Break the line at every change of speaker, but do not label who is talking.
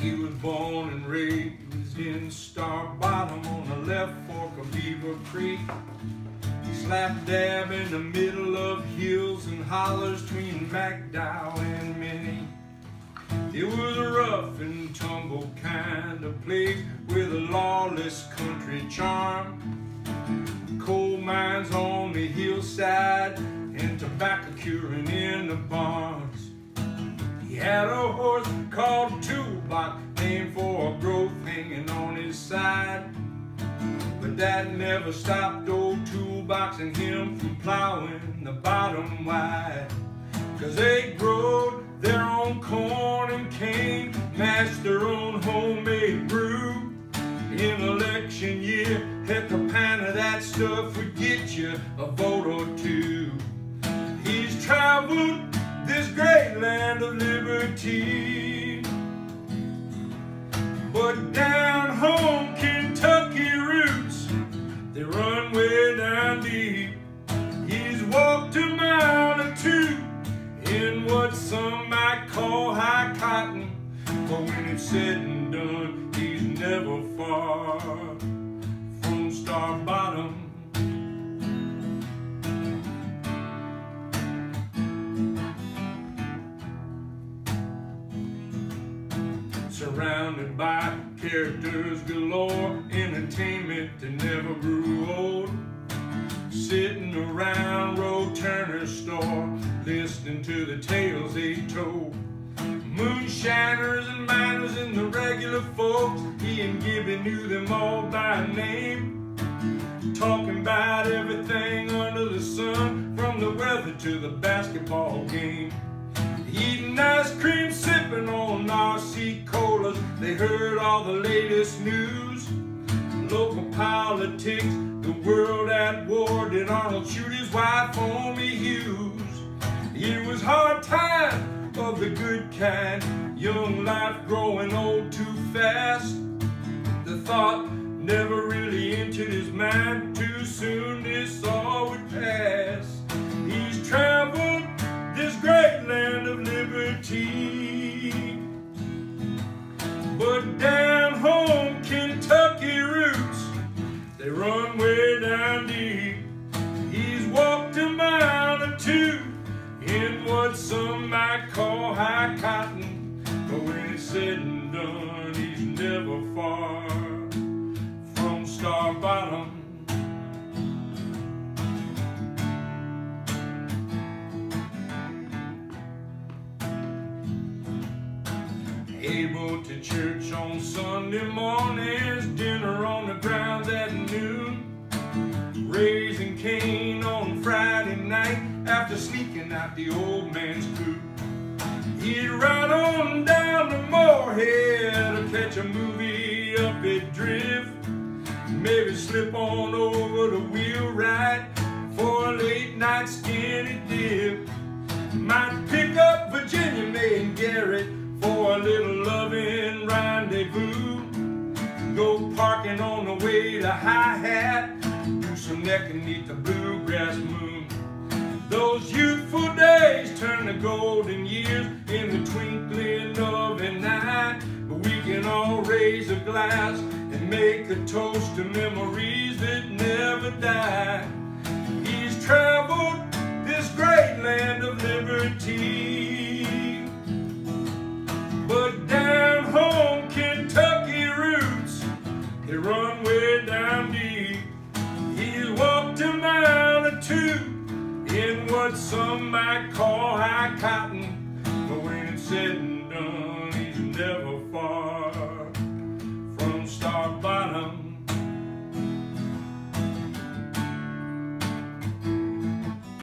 He was born and raised in Star Bottom on the left fork of Beaver Creek. Slap dab in the middle of hills and hollers between McDowell and Minnie. It was a rough and tumble kind of place with a lawless country charm. Coal mines on the hillside and tobacco curing in the barns. He had a horse called Toolbox, named for a growth hanging on his side. But that never stopped old Toolbox and him from plowing the bottom wide. 'Cause they growed their own corn and cane, mashed their own homemade brew. In election year, heck, a pound of that stuff would get you a vote or two. He's traveled this great land of liberty, but down home Kentucky roots, they run way down deep. He's walked a mile or two in what some might call high cotton, but when it's said and done, he's never far from Star Bottom. Surrounded by characters galore, entertainment that never grew old. Sitting around Roe Turner's store, listening to the tales they told. Moonshiners and miners and the regular folks, he and Gibby knew them all by name. Talking about everything under the sun, from the weather to the basketball game. Eating ice cream, sipping on RC colas, they heard all the latest news. Local politics, the world at war, did Arnold shoot his wife, Homie Hughes? It was hard times of the good kind, young life growing old too fast. The thought never really entered his mind, too soon this all would pass. He's traveled this great land of liberty, but down home Kentucky roots, they run way down deep. He's walked a mile or two in what some might call high cotton, but when it's said and done, he's never far from Star Bottom. Able to church on Sunday mornings, dinner on the grounds at noon, raising Cain on Friday night after sneaking out the old man's coop. He'd ride on down to Moorhead to catch a movie up at Drift, maybe slip on over to Wheelwright for a late night skinny dip. Might pick up Virginia May and Garrett for a little loving rendezvous. Go parking on the way to High Hat, do some necking neath the bluegrass moon. Those youthful days turn to golden years in the twinkling of an eye. But we can all raise a glass and make a toast to memories that never die. He's traveled this great land of liberty, but down home Kentucky roots, they run way down deep. He's walked a mile or two in what some might call high cotton, but when it's said and done, he's never